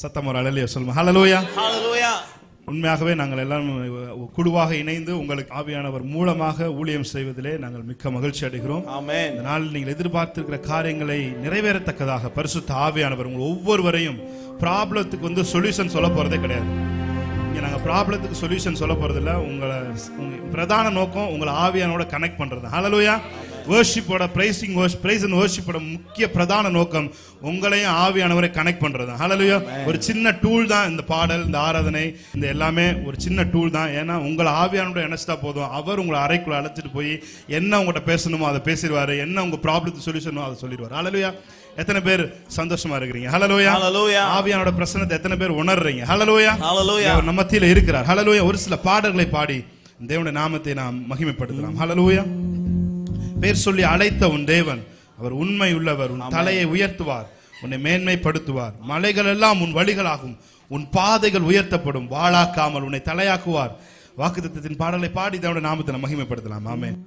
சத்தம் ஒரு அல்லேலூயா சொல்லுங்க. ஹல்லேலூயா. Hallelujah. உண்மையாகவே நாங்கள் எல்லாம் குழுவாக இணைந்து உங்களுக்கு ஆவியானவர் மூலமாக ஊழியம் செய்வதிலே நாங்கள் மிக்க மகிழ்ச்சி அடைகிறோம். Amen. இந்த நாளில் நீங்கள் எதிர்பார்த்திருக்கிற காரியங்களை நிறைவேறத்தக்கதாக பரிசுத்த ஆவியானவர் உங்கள் ஒவ்வொருவரையும் ப்ராப்ளத்துக்கு சொல்யூஷன் சொல்ல போறதே கிடையாது. இங்கே நாங்கள் ப்ராப்ளத்துக்கு சொல்யூஷன் சொல்ல போறதில்ல. உங்களை பிரதான நோக்கம் உங்களை ஆவியானோட கனெக்ட் பண்றது. ஹல்லேலூயா. வர்ஷிப்போட பிரைஸ் அண்ட் வர்ஷிப்போட முக்கிய பிரதான நோக்கம் உங்களையும் ஆவியானவரை கனெக்ட் பண்றது. ஹல்லேலூயா. ஒரு சின்ன டூல் தான் இந்த பாடல், இந்த ஆராதனை, இந்த எல்லாமே ஒரு சின்ன டூல் தான். ஏன்னா உங்களை ஆவியானோட இணைச்சிட்டா போதும். அவர் உங்களை அறைக்குள்ள அழைச்சிட்டு போய் என்ன உங்கள்கிட்ட பேசணுமோ அதை பேசிடுவாரு, என்ன உங்க ப்ராப்ளத்துக்கு சொல்யூஷனோ அதை சொல்லிடுவார். ஹல்லேலூயா. எத்தனை பேர் சந்தோஷமா இருக்கிறீங்க? ஹல்லேலூயா. Hallelujah. ஆவியானோட பிரசன்னத்தை எத்தனை பேர் உணர்றீங்க? ஹல்லேலூயா. Hallelujah. அவர் நம்ம மத்தியில இருக்கிறார். ஹல்லேலூயா. ஒரு சில பாடல்களை பாடி தேவனுடைய நாமத்தை நாம் மகிமைப்படுத்தலாம். ஹல்லேலூயா. பேர் சொல்லி அழைத்த உன் தேவன் அவர் உண்மை உள்ளவர். உன் தலையை உயர்த்துவார், உன்னை மேன்மைப்படுத்துவார். மலைகள் எல்லாம் உன் வழிகளாகும், உன் பாதைகள் உயர்த்தப்படும். வாளாக்காமல் உன்னை தலையாக்குவார். வாக்குத்தத்தத்தின் பாடலை பாடி தேவனுடைய நாமத்தை மகிமைப்படுத்தலாம். ஆமென்.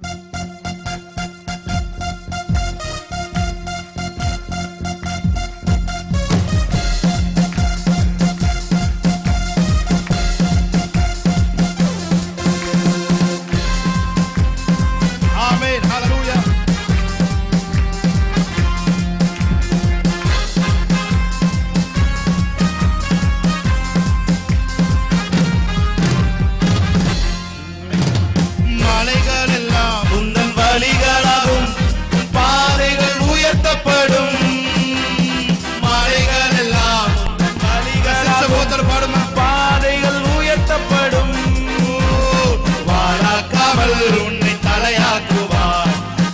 உன்னை தலையாக்குவார்,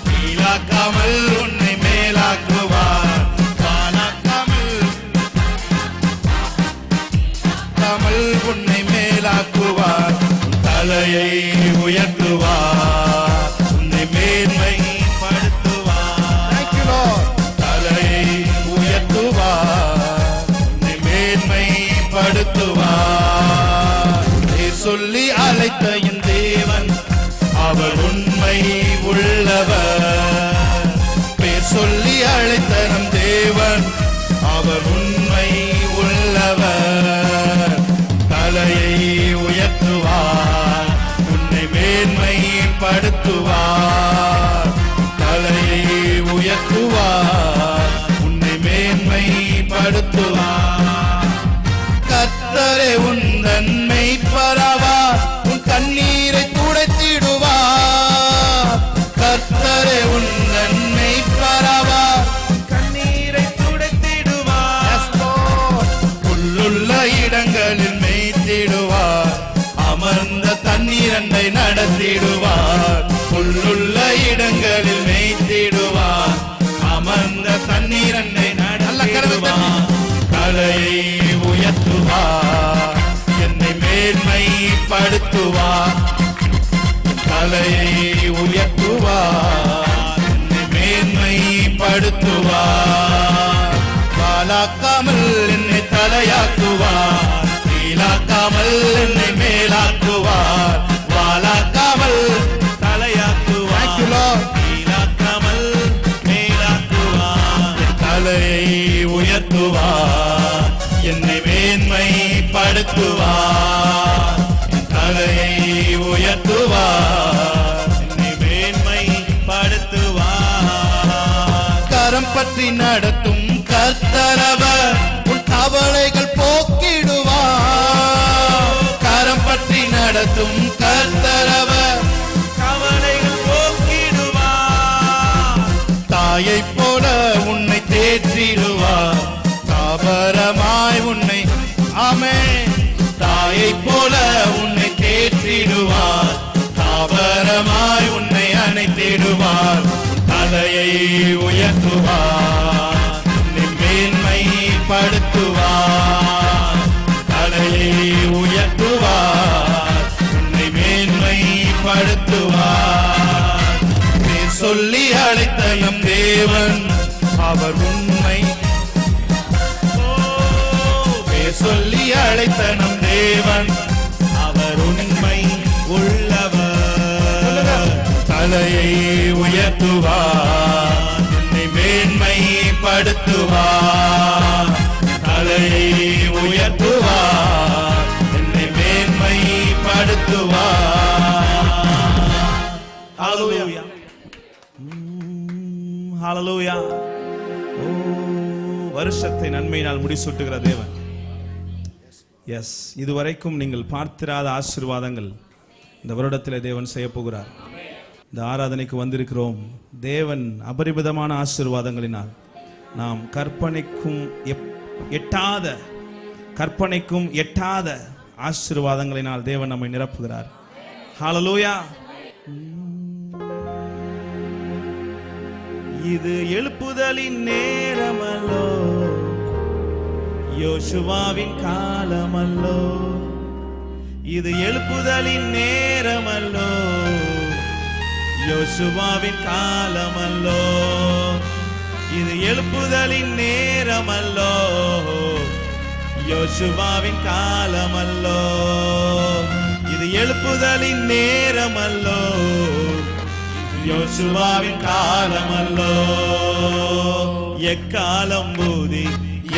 கீழாக்காமல் உன்னை மேலாக்குவார். வாழாக்காமல் உன்னை மேலாக்குவார். தலையை உயர்த்துவார், உன்னை மேன்மைப்படுத்துவார். தலையை உயர்த்துவார், உன்னை மேன்மைப்படுத்துவார். சொல்லி அழைத்த என் தேவன் அவர் உண்மை உள்ளவர். பேர் சொல்லி அழைத்த நம் தேவன் அவர் உண்மை உள்ளவர். தலையை உயர்த்துவார், உன்னை மேன்மைப்படுத்துவார். தலையை உயர்த்துவார், உன்னை மேன்மைப்படுத்துவார். கர்த்தரே உன் நன்மை பரவார், உன் கண்ணீரை துடைத்திடுவார். கர்த்தரே உன் நன்மை பரவார், கண்ணீரை துடைத்திடுவார். புல்லுள்ள இடங்களில் மேய்த்திடுவார், அமர்ந்த தண்ணீரண்டை நடத்திடுவார். புல்லுள்ள இடங்களில் மேய்த்திடுவார், அமர்ந்த தண்ணீரண்டை நடத்திடுவார். தலையை உயர்த்துவார், என்னை மேன்மைப்படுத்துவார். தலையை உயர்த்துவார், என்னை மேன்மைப்படுத்துவார். வாளாக்காமல் என்னை தலையாக்குவார், கீழாக்காமல் என்னை மேலாக்குவார். வாளாக்காமல் தலையாக்குவார், கீழாக்காமல் மேலாக்குவார். தலையை உயர்த்துவார், என்னை மேன்மைப்படுத்துவார். தலையை உயர்த்துவார், என்னை மேன்மைப்படுத்துவார். கரம் பற்றி நடத்தும் கர்த்தரவர் உன் கவலைகள் போக்கிடுவார். கரம் பற்றி நடத்தும் கர்த்தரவர் கவலைகள் போக்கிடுவார். தாயை போல உன்னை தேற்றிடுவார், தாபரமாய் உன்னை ஆமென். தாயை போல உன்னை தேற்றிடுவார், தாபரமாய் உன்னை அணைத்திடுவார். தலையை உயர்த்துவார், உன்னை மேன்மைப்படுத்துவார். தலையை உயர்த்துவார், உன்னை மேன்மைப்படுத்துவார். பேர் சொல்லி அழைத்த நம் தேவன் அவர் உண்மை. பேர் சொல்லி அழைத்த நம் தேவன் அவர் உண்மை உள்ளவர். தலையை உயர்த்துவார், என்னை மேன்மைப்படுத்துவார். தலையை ஹalleluya. ஓ, வருஷத்தை நன்மையினால் முடிசூட்டுகிற தேவன். எஸ், இதுவரைக்கும் நீங்கள் பார்த்திராத ஆசீர்வாதங்கள் இந்த வருடத்தில் தேவன் செய்ய போகிறார். இந்த ஆராதனைக்கு வந்திருக்கிறோம். தேவன் அபரிமிதமான ஆசீர்வாதங்களினால் நாம் கற்பனைக்கும் எட்டாத ஆசீர்வாதங்களினால் தேவன் நம்மை நிரப்புகிறார். ஹalleluya. இது எழுப்புதலின் நேரமல்லோ, யோசுவாவின் காலமல்லோ. இது எழுப்புதலின் நேரமல்லோ, யோசுவாவின் காலமல்லோ. இது எழுப்புதலின் நேரமல்லோ, யோசுவாவின் காலமல்லோ. இது எழுப்புதலின் நேரமல்லோ, யோசுவாவின் காலமல்லோ. எக்காலம் ஊதி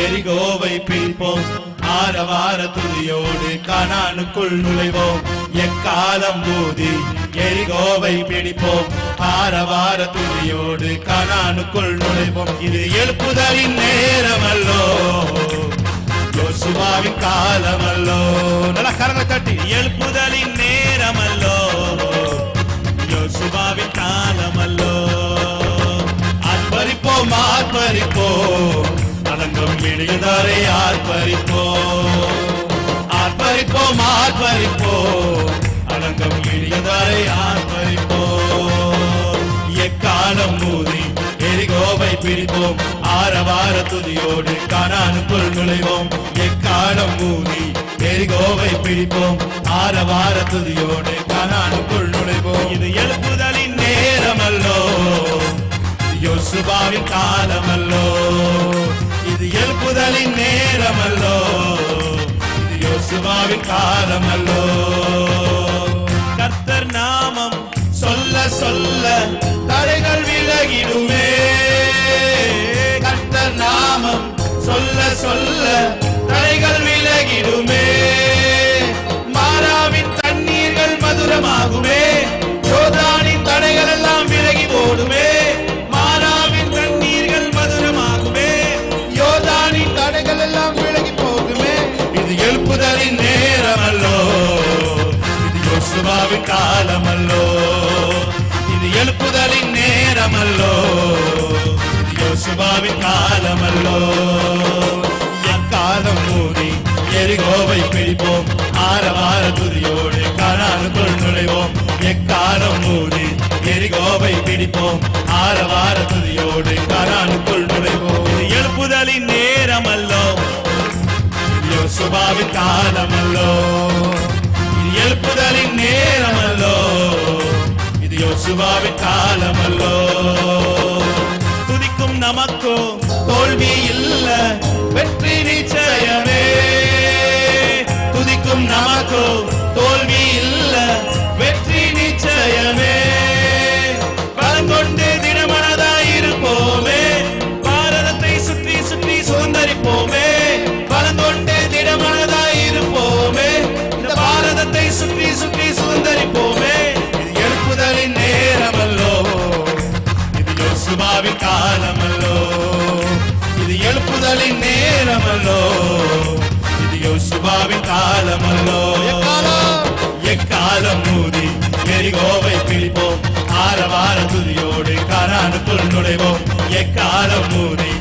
எரிகோவை பிடிப்போம், ஆரவார துதியோடு கானானுக்குள் நுழைவோம். எக்காலம் ஊதி எரிகோவை பிடிப்போம், ஆரவார துதியோடு கானானுக்குள் நுழைவோம். இது எழுப்புதலின் நேரமல்லோ, யோசுவாவின் காலமல்லோ. நல்லா கரங்களை தட்டி, எழுப்புதலின் நேரமல்லோ, யோசுவாவின் காலமல்லோ. ஆர்ப்பரிப்போம் ஆர்ப்பரிப்போம், அலங்கம் விடுதலை ஆர்ப்பரிப்போம். ஆர்ப்பரிப்போம் ஆர்ப்பரிப்போம், அலங்கம் விடுதலை ஆர்ப்பரிப்போம். எக்காலம் ஊதி எரிகோவை பிடிப்போம், ஆரவார துதியோடு கானானுக்குள் நுழைவோம். எக்காலம் ஊதி எரிகோவை பிடிப்போம், ஆரவார துதியோடு கானானுக்குள் நுழைவோம். இது எழுப்புதலின் நேரமல்லோ, யோசுவாவின் காலமல்லோ. இது எழுப்புதலின் நேரமல்லோ, இது யோசுவாவின் காலமல்லோ. கர்த்தர் நாமம் சொல்ல சொல்ல தடைகள் விலகிடுமே. கர்த்தர் நாமம் சொல்ல சொல்ல தடைகள் விலகிடுமே. மாறாவின் தண்ணீர்கள் மதுரமாகுமே, யோர்தானின் தடைகள் எல்லாம் விலகி ஓடுமே. மாறாவின் தண்ணீர்கள் மதுரமாகுமே, யோர்தானின் தடைகள் எல்லாம் விலகி போகுமே. இது எழுப்புதலின் நேரமல்லோ, இது யோசுவாவின் காலமல்லோ. இது எழுப்புதலின் நேரமல்லோ, இது யோசுவாவின் காலமல்லோ. எக்காலம் ஊதி எரிகோவை பிடிப்போம், ஆரவார துதியோடு கானானுக்குள் நுழைவோம். எக்காலம் ஊதி எரிகோவை பிடிப்போம், ஆரவார துதியோடு கானானுக்குள் நுழைவோம். இது எழுப்புதலின் நேரமல்லோ, யோசுவாவின் காலமல்லோ. இது எழுப்புதலின் நேரமல்லோ, இது யோசுவாவின் காலமல்லோ. துதிக்கும் நமக்கோ தோல்வி இல்ல, வெற்றி நிச்சயமே. துதிக்கும் நமக்கோ தோல்வி இல்ல, வெற்றி நிச்சயமே. பலங்கொண்டு திடமனதாயிருப்போமே, பாரதத்தை சுற்றி சுற்றி சுதந்தரிப்போமே. பலங்கொண்டு திடமனதாயிருப்போமே, இந்த பாரதத்தை சுற்றி சுற்றி சுதந்தரிப்போமே. இது எழுப்புதலின் நேரமல்லோ, இது யோசுவாவின் காலமல்லோ. இது எழுப்புதலின் நேரமல்லோ, இது யோசுவாவின் காலமல்லோ. எக்காலம் ஊதி எரிகோவை பிடிப்போம், ஆரவார துதியோடு கானானுக்குள் நுழைவோம். எக்காலம் ஊதி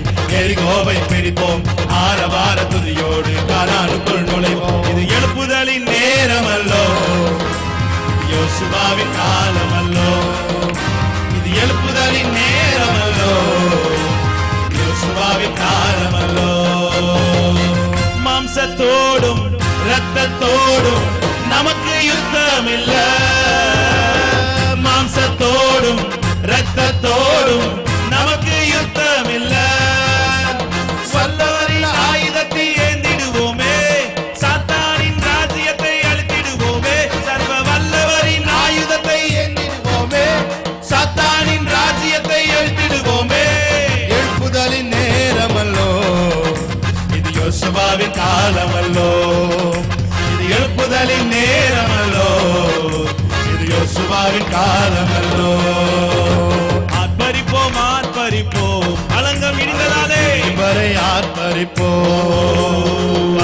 எரிகோவை பிடிப்போம், ஆரவார துதியோடு கானானுக்குள் நுழைவோம். இது எழுப்புதலின் நேரமல்லோ, யோசுவாவின் காலமல்லோ. இது எழுப்புதலின் நேரமல்லோ, யோசுவாவின் காலமல்லோ. மாம்சத்தோடும் இரத்தத்தோடும் நமக்கு யுத்தம் இல்ல. மாம்சத்தோடும் இரத்தத்தோடும் நமக்கு யுத்தம் இல்ல. வல்லவரின் ஆயுதத்தை ஏந்திடுவோமே, சாத்தானின் ராஜ்யத்தை அழித்திடுவோமே. சர்வ வல்லவரின் ஆயுதத்தை ஏந்திடுவோமே, சாத்தானின் ராஜ்யத்தை அழித்திடுவோமே. எழுப்புதலின் நேரமல்லோ, இது யோசுவாவின் காலமல்லோ. இது எழுப்புதலின் நேரமல்லோ, இது யோசுவாவின் காலமல்லோ.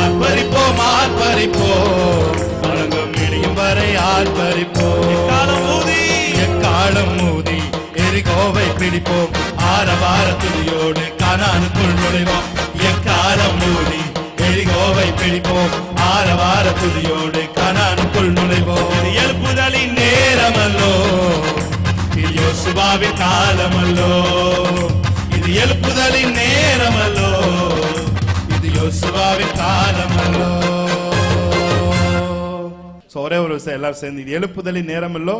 ஆர்ப்பரிப்போம் ஆர்ப்பரிப்போம் வணங்கும் இடியும் வரை ஆர்ப்பரிப்போம். எக்காலம் ஊதி எரிகோவை பிடிப்போம். ஆரவார துதியோடு கானானுக்குள் நுழைவோம். எக்காலம் ஊதி எரிகோவை பிடிப்போம். ஆரவார துதியோடு கானானுக்குள் நுழைவோம். இது எழுப்புதலின் நேரமல்லோ, இது யோசுவாவின் காலமல்லோ. இது எழுப்புதலின் நேரமல்லோ, இது யோசுவாவின் காலமல்லோ. ஒரே ஒரு விஷயம் எல்லாரும் சேர்ந்து, இது எழுப்புதலின் நேரமல்லோ,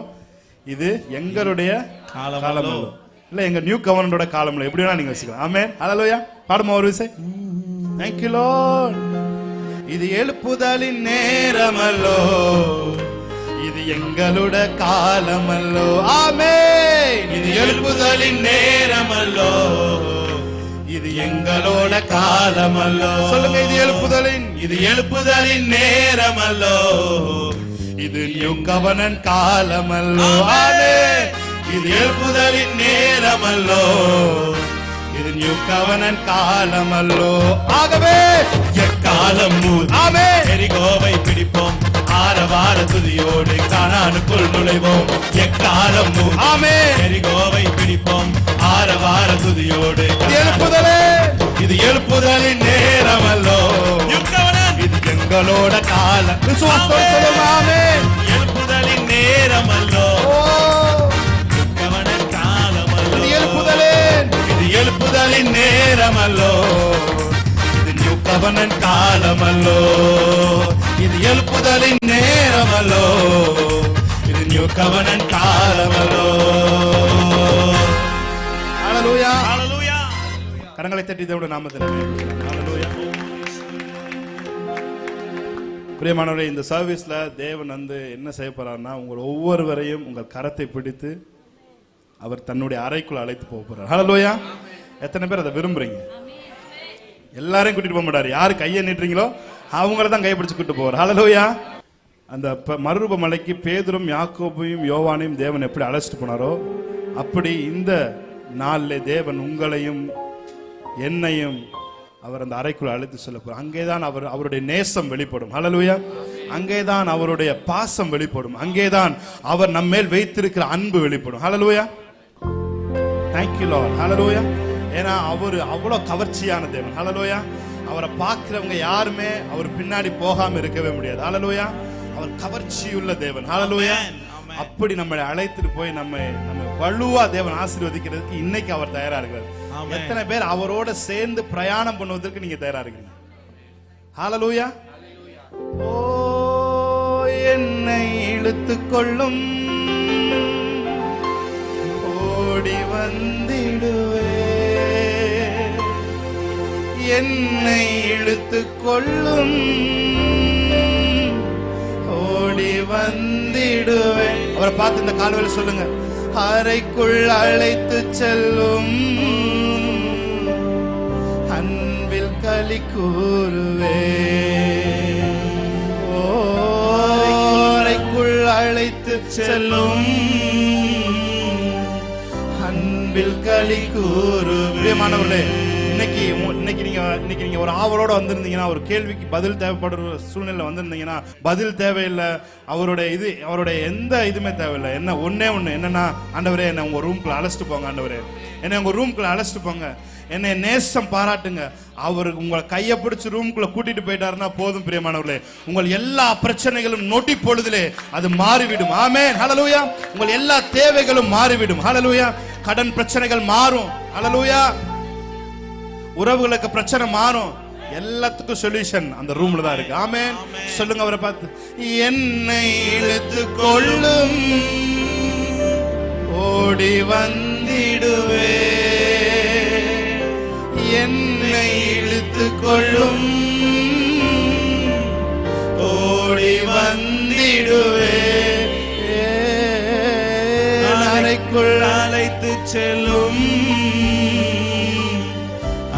இது எங்களுடைய காலமல்லோ, இல்ல எங்க நியூ கவர்னரோட காலமல்லோ, எப்படி வேணா நீங்க வச்சுக்கலாம். ஆமென். ஹல்லேலூயா. பாடுமா ஒரு விஷயம். Thank you Lord. இது எழுப்புதலின் நேரமல்லோ, இது எங்களோட காலமல்லோ. ஆமென். இது எழுப்புதலின் நேரமல்லோ, இது எங்களோட காலமல்லோ. சொல்லுங்க, இது எழுப்புதலின், இது எழுப்புதலின் நேரமல்லோ, இது நியூ கவர்னன் காலமல்லோ. ஆமென். இது எழுப்புதலின் நேரமல்லோ, இது நியூ கவர்னன் காலமல்லோ. ஆகவே எக்காலம் ஆமென் எரிகோவை பிடிப்போம். ஆரவார துதியோடு கானானுக்குள் நுழைவோம். எக்காலம் ஆமென் எரிகோவை பிடிப்போம். ஆரவார துதியோடு எழுப்புதலே, இது எழுப்புதலின் நேரமல்லோ, இது எங்களோட காலம். விசுவாசத்தோடு சொல்லுங்க. ஆமென். எழுப்புதலின் நேரமல்லோ, கவர்னன் காலமல்லோ. இது எழுப்புதலே, இது எழுப்புதலின் நேரமல்லோ, இது நியூ கவர்னன் காலமல்லோ. இது எழுப்புதலின் நேரமல்லோ, இது நியூ கவர்னன் காலமல்லோ. ஹல்லேலூயா. ஹல்லேலூயா. கரங்களை தட்டி தேவனுடைய நாமத்தில் ஹல்லேலூயா. பிரியமானவரே, இந்த சர்வீஸ்ல தேவன் வந்து என்ன செய்ய போறாருன்னா, உங்கள் ஒவ்வொருவரையும் உங்கள் கரத்தை பிடித்து அவர் தன்னுடைய அறைக்குள் அழைத்து போக போறார். ஹல்லேலூயா. எத்தனை பேர் அதை விரும்புறீங்க? எல்லாரையும் கூட்டிட்டு போக மாட்டாரு. யாரு கையை நீட்டுறீங்களோ அவங்கள தான் கையை பிடிச்சு கூட்டு போவார். ஹல்லேலூயா. அந்த மறுரூப மலைக்கு பேதுரும் யாக்கோபையும் யோவானையும் தேவன் எப்படி அழைச்சிட்டு போனாரோ, அப்படி இந்த நாளிலே தேவன் உங்களையும் என்னையும் அவர் அந்த அறைக்குள் அழைத்து செல்ல போறார். அங்கேதான் அவருடைய நேசம் வெளிப்படும். ஹல்லேலூயா. அங்கேதான் அவருடைய பாசம் வெளிப்படும். அங்கேதான் அவர் நம்ம மேல் வைத்திருக்கிற அன்பு வெளிப்படும். ஹல்லேலூயா. Thank you Lord. ஹல்லேலூயா. ஏன்னா அவர் அவ்வளவு கவர்ச்சியான தேவன். ஹல்லேலூயா. அவரை பார்க்கிறவங்க யாருமே அவர் பின்னாடி போகாம இருக்கவே முடியாது. ஹல்லேலூயா. அவர் கவர்ச்சியுள்ள தேவன். ஹல்லேலூயா. அப்படி நம்மளை அழைத்துட்டு போய் நம்ம வலுவா தேவன் ஆசீர்வதிக்கிறதுக்கு இன்னைக்கு அவர் தயாரா இருக்கிறார். எத்தனை பேர் அவரோட சேர்ந்து பிரயாணம் பண்ணுவதற்கு நீங்க தயாரா இருக்கீங்க? ஹல்லேலூயா. ஓ என்னை இழுத்துக் கொள்ளும், ஓடி வந்திடுவே. என்னை இழுத்துக் கொள்ளும், ஓடி வந்திடுவேன். அவரை பார்த்து இந்த கால்வெளியில் சொல்லுங்க, அறைக்குள் அழைத்து செல்லும், அன்பில் களி கூறுவே. அறைக்குள் அழைத்து செல்லும், அன்பில் களி கூறுவே. மாணவர்களே, இன்னைக்கு நீங்க ஒரு ஆவலோட வந்திருந்தீங்கன்னா, ஒரு கேள்விக்கு பதில் தேவைப்படுற சூழ்நிலை வந்திருந்தீங்கன்னா, பதில் தேவையில்லை, அவருடைய எந்த இதுமே தேவையில்லை. என்ன ஒண்ணே ஒண்ணு என்னன்னா, ஆண்டவரே என்னை உங்க ரூம்குள்ள அழைச்சிட்டு போங்க. ஆண்டவரே என்னை உங்க ரூம்குள்ள அழைச்சிட்டு போங்க. என்னை நேசம் பாராட்டுங்க. அவர் உங்களை கையை பிடிச்சு ரூம்குள்ள கூட்டிட்டு போயிட்டாருன்னா போதும். பிரியமானவர்களே, உங்கள் எல்லா பிரச்சனைகளும் நொடி பொழுதிலே அது மாறிவிடும். ஆமென். ஹல்லேலூயா. உங்கள் எல்லா தேவைகளும் மாறிவிடும். ஹல்லேலூயா. கடன் பிரச்சனைகள் மாறும். ஹல்லேலூயா. உறவுகளுக்கு பிரச்சனை மாறும். எல்லாத்துக்கும் சொல்யூஷன் அந்த ரூம்ல தான் இருக்கு. ஆமென். சொல்லுங்க அவரை பார்த்து, என்னை இழுத்து கொள்ளும், ஓடி வந்திடுவே. என்னை இழுத்து கொள்ளும், ஓடி வந்திடுவே. அறைக்குள் அழைத்து செல்லும்,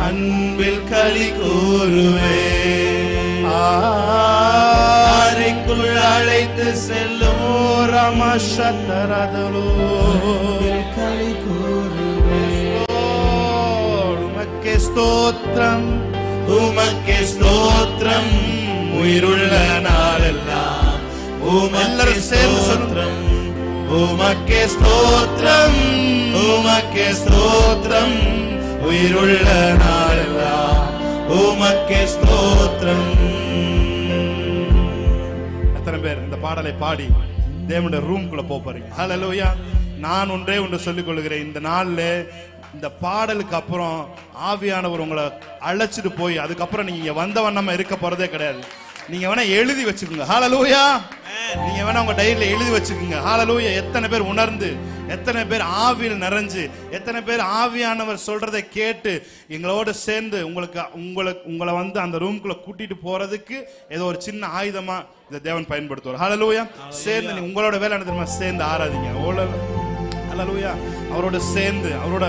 அன்பில் களி கூறுவே. அறைக்குள் அழைத்து செல்லும், ரமஷத்தரதலோ களி கூறுவே. உமக்கே ஸ்தோத்திரம், உமக்கே ஸ்தோத்திரம் உயிருள்ள நாளெல்லாம் உமக்கே ஸ்தோத்திரம் உமக்கே ஸ்தோத்திரம் உமக்கே ஸ்தோத்திரம் உயிருள்ள நாளெல்லாம் உமக்கே ஸ்தோத்திரம். எத்தனை பேர் இந்த பாடலை பாடி தேவனுடைய ரூம்குள்ள போறீங்க? ஹல்லேலூயா. நான் ஒன்று சொல்லிக் கொள்கிறேன், இந்த நாள்ல இந்த பாடலுக்கு அப்புறம் ஆவியானவர் உங்களை அழைச்சிட்டு போய் அதுக்கப்புறம் நீங்க வந்த வண்ணமா இருக்க போறதே கிடையாது. நீங்க வேணா எழுதி வச்சுக்கோங்க. ஹல்லேலூயா. நீங்க வேணா உங்க டைரியில எழுதி வச்சுக்கோங்க. ஹல்லேலூயா. எத்தனை பேர் உணர்ந்து, எத்தனை பேர் ஆவியில் நிறைஞ்சு, எத்தனை பேர் ஆவியானவர் சொல்றதை கேட்டு எங்களோட சேர்ந்து உங்களை வந்து அந்த ரூம்குள்ள கூட்டிட்டு போறதுக்கு ஏதோ ஒரு சின்ன ஆயுதமா இந்த தேவன் பயன்படுத்துவார். ஹல்லேலூயா. சேர்ந்து உங்களோட வேலை என்ன தெரியுமா? சேர்ந்து ஆராதிங்க. ஹல்லேலூயா. அவரோட சேர்ந்து அவரோட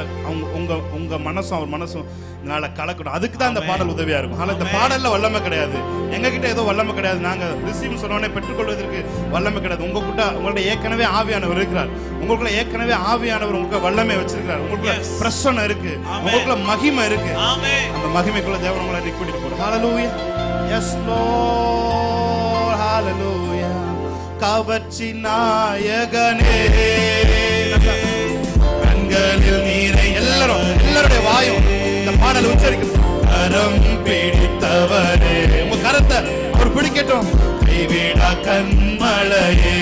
உங்க மனசும் அவர் மனசும் இதனால கலக்கணும். அதுக்கு தான் இந்த பாடல் உதவியா இருக்கும். ஆனா இந்த பாடல்ல வல்லமை கிடையாது, எங்க கிட்ட ஏதோ வல்லமை கிடையாது, நாங்க ரிசீவ் சொன்னோடனே பெற்றுக்கொள்வதற்கு வல்லமை கிடையாது. உங்கள்ட்ட ஏற்கனவே ஆவியானவர் இருக்கிறார். உங்களுக்குள்ள ஏற்கனவே ஆவியானவர் உங்களுக்கு வல்லமை வச்சிருக்கிறார். உங்களுக்குள்ள பிரசன்னம் இருக்கு, உங்களுக்குள்ள மகிமை இருக்கு. அந்த மகிமைக்குள்ள தேவன் உங்களை கூட்டிட்டு போறார். ஹல்லேலூயா. Yes Lord. ஹல்லேலூயா. கவர்ச்சி நாயகனே கண்களில் நீரை எல்லாருடைய வாயும் இந்த பாடல் உச்சரிக்கும். கரம் பிடித்தவரே, உங்க கரத்தை அவர் பிடிக்கட்டும். கைவிடா கண்மலையே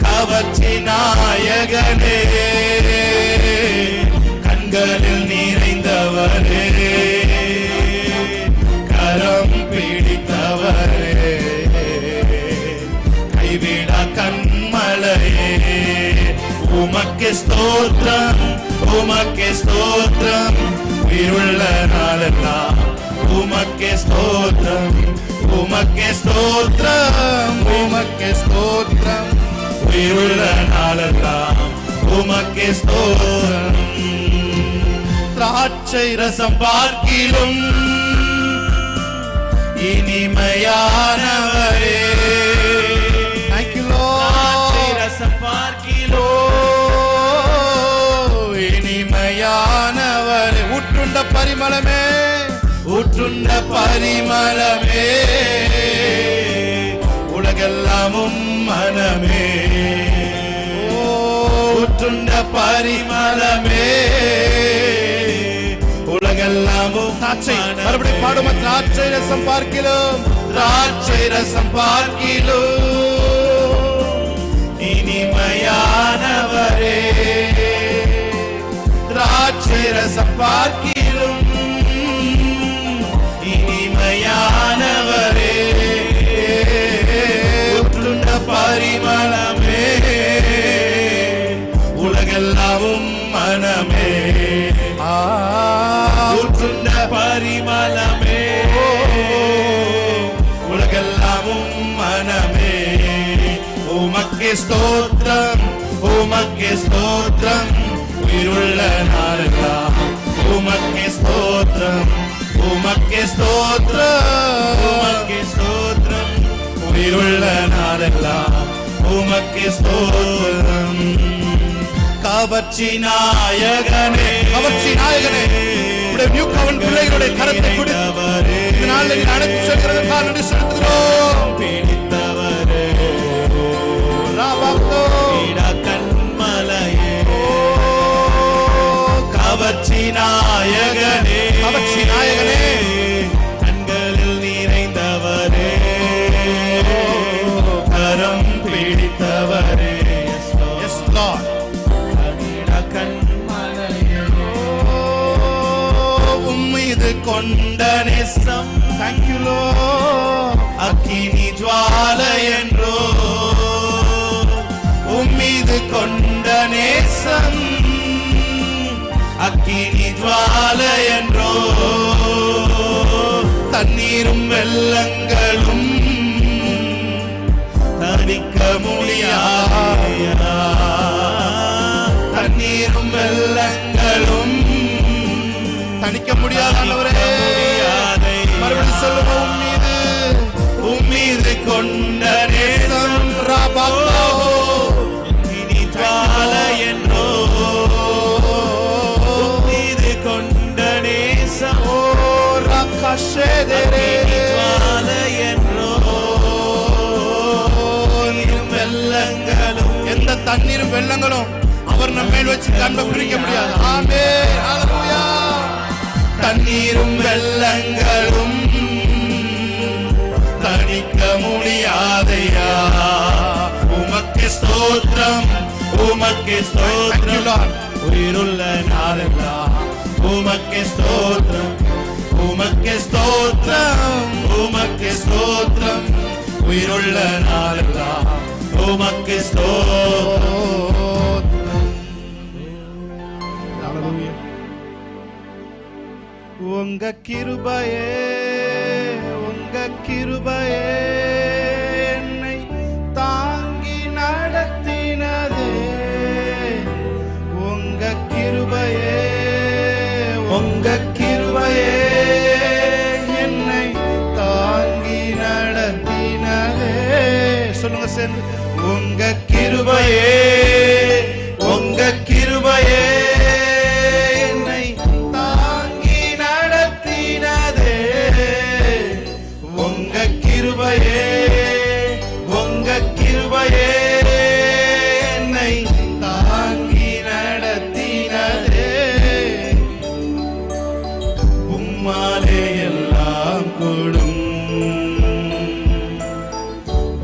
கவர்ச்சி நாயகனே கண்களில் நிறைந்தவரே கரம் பிடித்தவரே கைவிடா கண்மலையே உமக்கே ஸ்தோத்திரம் உமக்கே ஸ்தோத்திரம் உயிருள்ள நாளெல்லாம் உமக்கே ஸ்தோத்திரம் உமக்கே ஸ்தோத்திரம் உமக்கே ஸ்தோத்திரம் உயிருள்ள நாளெல்லாம் உமக்கே ஸ்தோத்திரம். திராட்சை ரசம் பார்க்கிலும் இனிமையானவரே இனிமையானவரே ஊற்றுண்ட பரிமளமே ஊற்றுண்ட பரிமளமே உலகெல்லாமும் மனமே ஊற்றுண்ட பரிமளமே உலகெல்லாமும் திராட்சை மறுபடியும் பாடுமா திராட்சை ரசம் பார்க்கிலும் திராட்சை ரசம் பார்க்கிலும் இனிமையானவரே திராட்சை ரசம் பார்க்கிலும் இனிமையானவரே ஊற்றுண்ட பரிமளமே உலகெல்லாமும் மனமே ஊற்றுண்ட பரிமளமே உலகெல்லாமும் மனமே உமக்கே ஸ்தோத்திரம் உமக்கே ஸ்தோத்திரம் உயிருள்ள நாளெல்லாம் உமக்கே ஸ்தோத்திரம் உமக்கே ஸ்தோத்திரம் உமக்கே ஸ்தோத்திரம் உயிருள்ள நாளெல்லாம் உமக்கே ஸ்தோத்திரம். கவர்ச்சி நாயகனே கவர்ச்சி நாயகனே நியூ கவன் பிள்ளைகளுடைய கரத்தை பிடித்தவரே இந்த நாளில் நீ அழைத்து செல்கிறதற்காக நன்றி செலுத்துகிறோம். பிடித்தவரே ராபக்தோ கண்மலையே கவர்ச்சி நாயகனே கவர்ச்சி நாயகனே கண்களில் நிறைந்தவரே கரம் பிடித்தவரே எஸ் லார்ட் கண்மலையே உம்மீது கொண்ட நேசம் thank you Lord அக்கினி ஜுவாலை என்றோ உம்மீது கொண்ட நேசம் அக்கினி ஜுவாலை என்றோ தண்ணீரும் வெள்ளங்களும் தணிக்க முடியாத தண்ணீரும் வெள்ளங்களும் தணிக்க முடியாதவரே மறுபடியும் சொல்லுவோம் உம்மீது கொண்ட நேசம் ராபாக்தோ அக்கினி ஜுவாலை என்றோ உம்மீது கொண்ட நேசம் ஷேதரே என்றோ வெள்ளங்களும் எந்த தண்ணீரும் வெள்ளங்களும் அவர் நம்ம மேல் வச்சு கண்பை பிரிக்க முடியாது. ஆமென், ஹல்லேலூயா. தண்ணீரும் வெள்ளங்களும் தணிக்க முடியாதையா. உமக்கு ஸ்தோத்திரம், உமக்கு ஸ்தோத்திரம், உயிருள்ள நாளெல்லாம் உமக்கு ஸ்தோத்திரம், உமக்கு ஸ்தோத்திரம், உமக்கு ஸ்தோத்திரம், உயிருள்ள நாளெல்லாம் உமக்கு ஸ்தோத்திரம். ஹல்லேலூயா. உங்க கிருபையே, உங்க கிருபையே என்னை தாங்கி நடத்தினதே. உங்க கிருபையே, உங்க கிருபையே என்னை தாங்கி நடத்தினதே. சொல்லுங்க சேர்ந்து. உங்க கிருபையே, உங்க கிருபையே என்னை தாங்கி நடத்தினதே. உங்க கிருபையே, உங்க கிருபையே என்னை தாங்கி நடத்தினதே. உம்மாலே எல்லாம் கூடும்,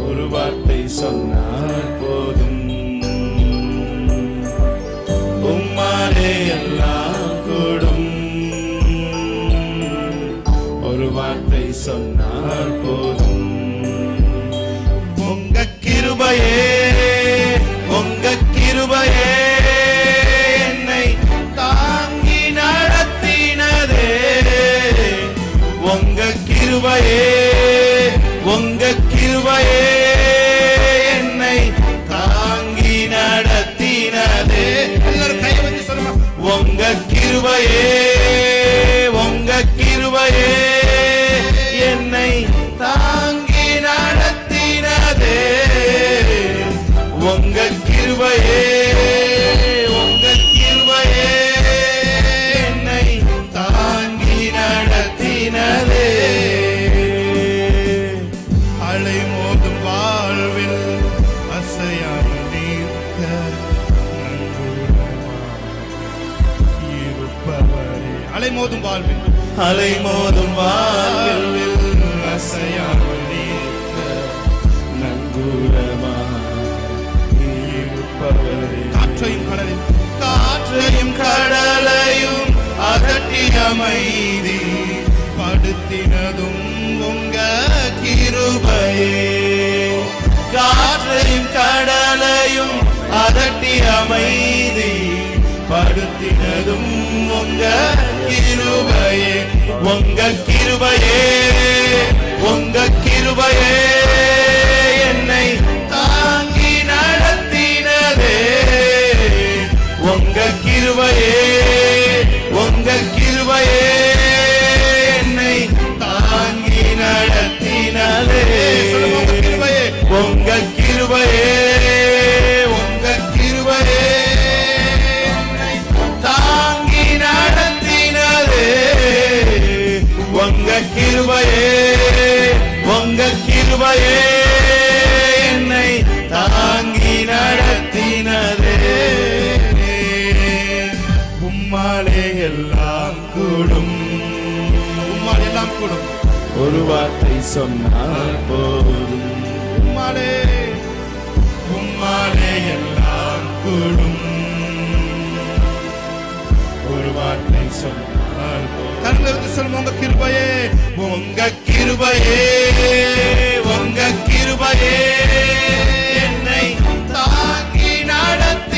ஒரு வார்த்தை சொன்னால் போதும். உம்மாலே எல்லாம் கூடும், ஒரு வார்த்தை சொன்னால் போதும். உங்க கிருபையே, உங்க கிருபையே என்னை தாங்கி நடத்தினதே. உங்க கிருபையே, உங்க கிருபையே என்னை தாங்கி நடத்தினதே. எல்லாரும் கையை வச்சு சொல்லுங்க. உங்க கிருபையே, உங்க கிருபையே என்னை தாங்கி நடத்தினதே. உங்க கிருபையே, உங்க கிருபையே என்னை தாங்கி நடத்தினதே. அலை மோதும் வாழ்வில் அசையாமல் நீர்க்க இருப்பவரே. அலை மோதும் வாழ்வில், அலை மோதும் வாழ்வில் அசையாமல் நீர்க்க நங்கூரமாய் இருப்பவரே. காற்றையும் கடலையும், காற்றையும் கடலையும் அதட்டி அமைதி படுத்தினதும் உங்க கிருபையே. காற்றையும் கடலையும் அதட்டி அமைதி படுத்தினதும் உங்க கிருபையே. உங்க கிருபையே, உங்க கிருபையே என்னை தாங்கி நடத்தினதே. உங்க கிருபையே, உங்க கிருபையே என்னை தாங்கி நடத்தினதே. உங்க கிருபையே, உங்க கிருபையே என்னை தாங்கி நடத்தினதே. உங்க கிருபையே, உங்க கிருபையே என்னை தாங்கி நடத்தினதே. உம்மாலே எல்லாம் கூடும், உம்மாலே எல்லாம் கூடும், ஒரு வார்த்தை சொன்னால் போதும். உம்மாலே, உம்மாலே எல்லாம் கூடும், ஒரு வார்த்தை சொன்னால் போதும். கண்களுக்கு சொல்லுங்க. உங்க கிருபையே, உங்க கிருபையே, உங்க கிருபையே என்னை தாங்கி நடத்த